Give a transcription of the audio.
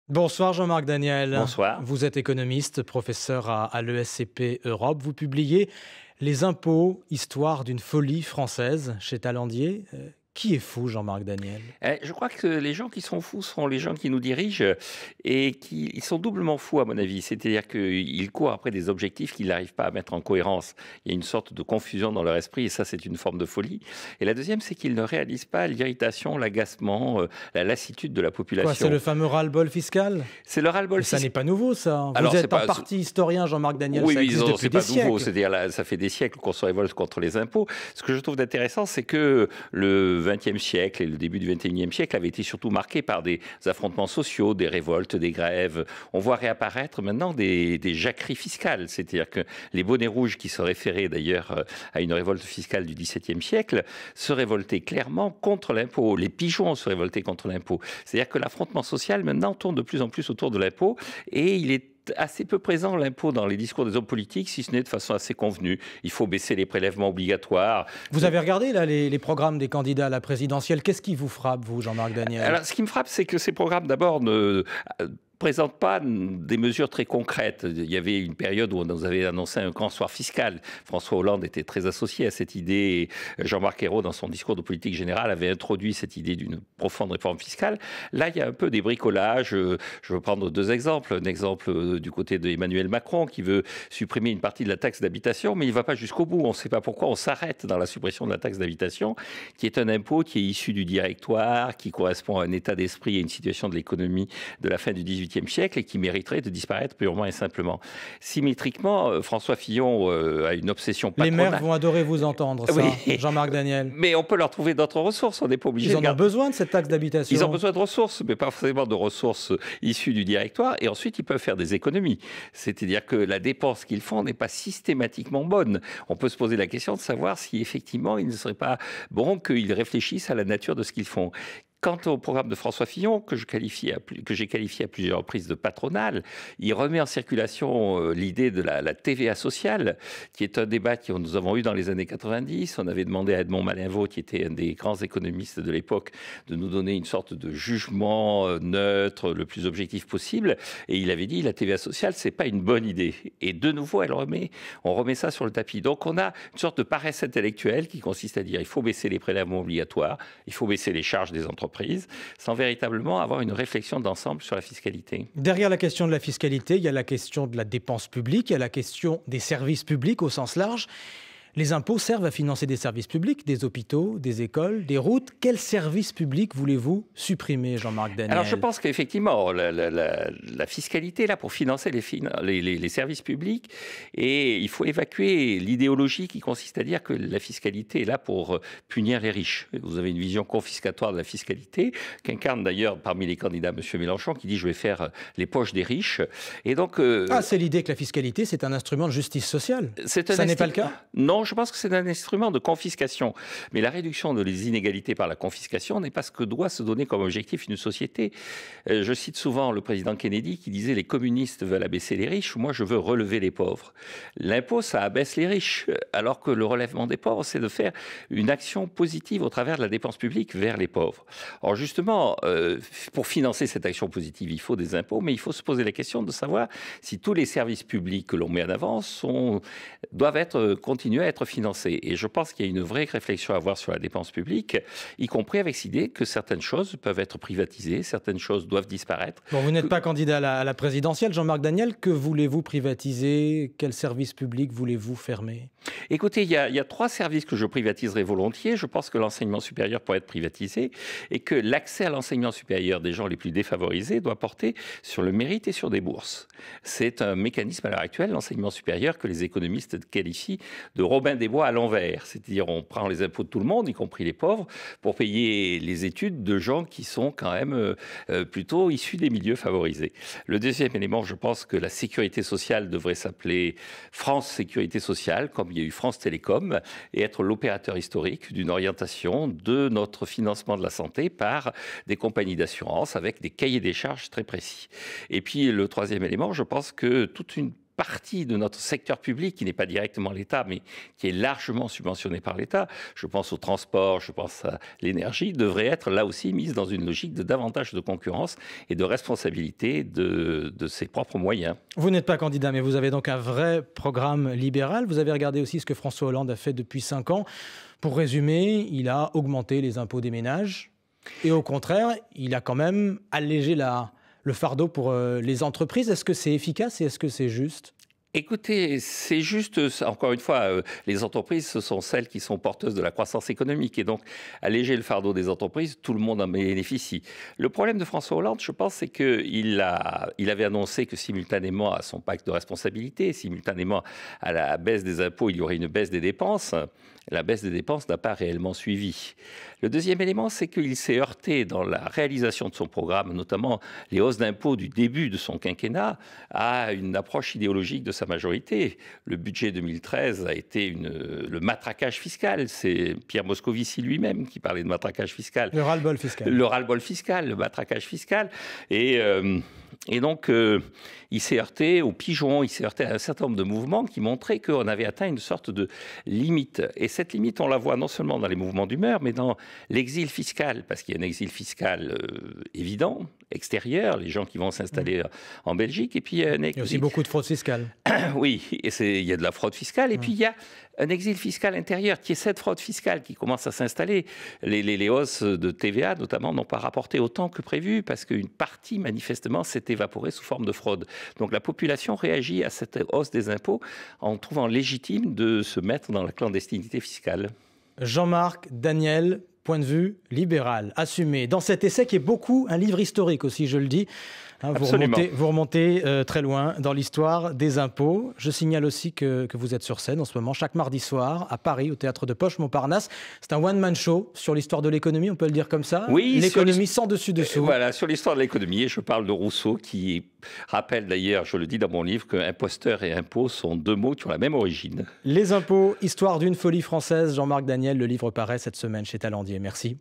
Bonsoir Jean-Marc Daniel. Bonsoir. Vous êtes économiste, professeur à l'ESCP Europe. Vous publiez Les impôts, histoire d'une folie française chez Talandier. Qui est fou, Jean-Marc Daniel? Je crois que les gens qui sont fous sont les gens qui nous dirigent et qui ils sont doublement fous à mon avis. C'est-à-dire qu'ils courent après des objectifs qu'ils n'arrivent pas à mettre en cohérence. Il y a une sorte de confusion dans leur esprit et ça c'est une forme de folie. Et la deuxième, c'est qu'ils ne réalisent pas l'irritation, l'agacement, la lassitude de la Quoi, c'est population. le fameux ras-le-bol fiscal? C'est le ras-le-bol Mais ça n'est fiscal. pas nouveau, ça. Alors, Vous c'est êtes un pas parti historien, Jean-Marc Daniel, Oui, ça mais existe disons, depuis c'est des pas nouveau. siècles. C'est-à-dire, là, ça fait des siècles qu'on se révolte contre les impôts. Ce que je trouve d'intéressant, c'est que le XXe siècle et le début du XXIe siècle avaient été surtout marqués par des affrontements sociaux, des révoltes, des grèves. On voit réapparaître maintenant des jacqueries fiscales. C'est-à-dire que les bonnets rouges, qui se référaient d'ailleurs à une révolte fiscale du XVIIe siècle, se révoltaient clairement contre l'impôt. Les pigeons se révoltaient contre l'impôt. C'est-à-dire que l'affrontement social maintenant tourne de plus en plus autour de l'impôt et il est assez peu présent l'impôt dans les discours des hommes politiques, si ce n'est de façon assez convenue. Il faut baisser les prélèvements obligatoires. Vous avez regardé là, les programmes des candidats à la présidentielle. Qu'est-ce qui vous frappe, vous, Jean-Marc Daniel? Alors, ce qui me frappe, c'est que ces programmes, d'abord, ne présentent pas des mesures très concrètes. Il y avait une période où on nous avait annoncé un grand soir fiscal. François Hollande était très associé à cette idée. Jean-Marc Ayrault, dans son discours de politique générale, avait introduit cette idée d'une profonde réforme fiscale. Là, il y a un peu des bricolages. Je veux prendre deux exemples. Un exemple du côté d'Emmanuel Macron, qui veut supprimer une partie de la taxe d'habitation, mais il ne va pas jusqu'au bout. On ne sait pas pourquoi on s'arrête dans la suppression de la taxe d'habitation, qui est un impôt qui est issu du directoire, qui correspond à un état d'esprit et une situation de l'économie de la fin du XVIIIe siècle et qui mériterait de disparaître purement et simplement. Symétriquement, François Fillon a une obsession Les patronale. maires vont adorer vous entendre, ça, Oui. Jean-Marc Daniel. Mais on peut leur trouver d'autres ressources. On n'est pas obligé Ils de en ont garder. besoin de cette taxe d'habitation. Ils ont besoin de ressources, mais pas forcément de ressources issues du directoire. Et ensuite, ils peuvent faire des économies. C'est-à-dire que la dépense qu'ils font n'est pas systématiquement bonne. On peut se poser la question de savoir si effectivement, il ne serait pas bon qu'ils réfléchissent à la nature de ce qu'ils font. Quant au programme de François Fillon, que j'ai qualifié à plusieurs reprises de patronal, il remet en circulation l'idée de la TVA sociale, qui est un débat que nous avons eu dans les années 90. On avait demandé à Edmond Malinvaud, qui était un des grands économistes de l'époque, de nous donner une sorte de jugement neutre, le plus objectif possible. Et il avait dit, la TVA sociale, c'est pas une bonne idée. Et de nouveau, on remet ça sur le tapis. Donc on a une sorte de paresse intellectuelle qui consiste à dire, il faut baisser les prélèvements obligatoires, il faut baisser les charges des entreprises, sans véritablement avoir une réflexion d'ensemble sur la fiscalité. Derrière la question de la fiscalité, il y a la question de la dépense publique, il y a la question des services publics au sens large. Les impôts servent à financer des services publics, des hôpitaux, des écoles, des routes. Quels services publics voulez-vous supprimer, Jean-Marc Daniel? Alors je pense qu'effectivement, la fiscalité est là pour financer les services publics et il faut évacuer l'idéologie qui consiste à dire que la fiscalité est là pour punir les riches. Vous avez une vision confiscatoire de la fiscalité qu'incarne d'ailleurs parmi les candidats M. Mélenchon qui dit je vais faire les poches des riches. Et donc, c'est l'idée que la fiscalité, c'est un instrument de justice sociale. Ça n'est pas le cas? Non, je pense que c'est un instrument de confiscation. Mais la réduction des inégalités par la confiscation n'est pas ce que doit se donner comme objectif une société. Je cite souvent le président Kennedy qui disait « Les communistes veulent abaisser les riches, moi je veux relever les pauvres ». L'impôt, ça abaisse les riches, alors que le relèvement des pauvres, c'est de faire une action positive au travers de la dépense publique vers les pauvres. Or justement, pour financer cette action positive, il faut des impôts, mais il faut se poser la question de savoir si tous les services publics que l'on met en avant doivent continuer à être financés. Et je pense qu'il y a une vraie réflexion à avoir sur la dépense publique, y compris avec cette idée que certaines choses peuvent être privatisées, certaines choses doivent disparaître. Bon, vous n'êtes pas candidat à la présidentielle, Jean-Marc Daniel. Que voulez-vous privatiser? Quel service public voulez-vous fermer? Écoutez, il y a trois services que je privatiserai volontiers. Je pense que l'enseignement supérieur pourrait être privatisé et que l'accès à l'enseignement supérieur des gens les plus défavorisés doit porter sur le mérite et sur des bourses. C'est un mécanisme à l'heure actuelle, l'enseignement supérieur, que les économistes qualifient de Robin des Bois à l'envers. C'est-à-dire on prend les impôts de tout le monde, y compris les pauvres, pour payer les études de gens qui sont quand même plutôt issus des milieux favorisés. Le deuxième élément, je pense que la sécurité sociale devrait s'appeler France Sécurité Sociale, comme il y a eu France Télécom, et être l'opérateur historique d'une orientation de notre financement de la santé par des compagnies d'assurance avec des cahiers des charges très précis. Et puis le troisième élément, je pense que toute une partie de notre secteur public, qui n'est pas directement l'État, mais qui est largement subventionné par l'État, je pense au transport, je pense à l'énergie, devrait être là aussi mise dans une logique de davantage de concurrence et de responsabilité de ses propres moyens. Vous n'êtes pas candidat, mais vous avez donc un vrai programme libéral. Vous avez regardé aussi ce que François Hollande a fait depuis 5 ans. Pour résumer, il a augmenté les impôts des ménages et au contraire, il a quand même allégé le fardeau pour les entreprises. Est-ce que c'est efficace et est-ce que c'est juste ? Écoutez, c'est juste, encore une fois, les entreprises, ce sont celles qui sont porteuses de la croissance économique. Et donc, alléger le fardeau des entreprises, tout le monde en bénéficie. Le problème de François Hollande, je pense, c'est qu'il avait annoncé que simultanément à son pacte de responsabilité, simultanément à la baisse des impôts, il y aurait une baisse des dépenses. La baisse des dépenses n'a pas réellement suivi. Le deuxième élément, c'est qu'il s'est heurté dans la réalisation de son programme, notamment les hausses d'impôts du début de son quinquennat, à une approche idéologique de sa majorité. Le budget 2013 a été le matraquage fiscal. C'est Pierre Moscovici lui-même qui parlait de matraquage fiscal. Le ras-le-bol fiscal. Le ras-le-bol fiscal, le matraquage fiscal. Et donc, il s'est heurté aux pigeons, il s'est heurté à un certain nombre de mouvements qui montraient qu'on avait atteint une sorte de limite. Et cette limite, on la voit non seulement dans les mouvements d'humeur, mais dans l'exil fiscal, parce qu'il y a un exil fiscal évident, extérieur, les gens qui vont s'installer en Belgique. Et puis, il y a aussi beaucoup de fraude fiscale. Oui, il y a de la fraude fiscale. Et puis, il y a un exil fiscal intérieur, qui est cette fraude fiscale qui commence à s'installer. Les hausses de TVA, notamment, n'ont pas rapporté autant que prévu, parce qu'une partie, manifestement, s'est évaporée sous forme de fraude. Donc la population réagit à cette hausse des impôts en trouvant légitime de se mettre dans la clandestinité fiscale. Jean-Marc Daniel, point de vue libéral, assumé. Dans cet essai qui est beaucoup un livre historique aussi, je le dis. Vous remontez très loin dans l'histoire des impôts. Je signale aussi que vous êtes sur scène en ce moment, chaque mardi soir, à Paris, au Théâtre de Poche Montparnasse. C'est un one-man show sur l'histoire de l'économie, on peut le dire comme ça. Oui, l'économie sans dessus-dessous. Voilà, sur l'histoire de l'économie. Et je parle de Rousseau, qui rappelle d'ailleurs, je le dis dans mon livre, que imposteur et impôt sont 2 mots qui ont la même origine. Les impôts, histoire d'une folie française. Jean-Marc Daniel, le livre paraît cette semaine chez Talendier. Merci.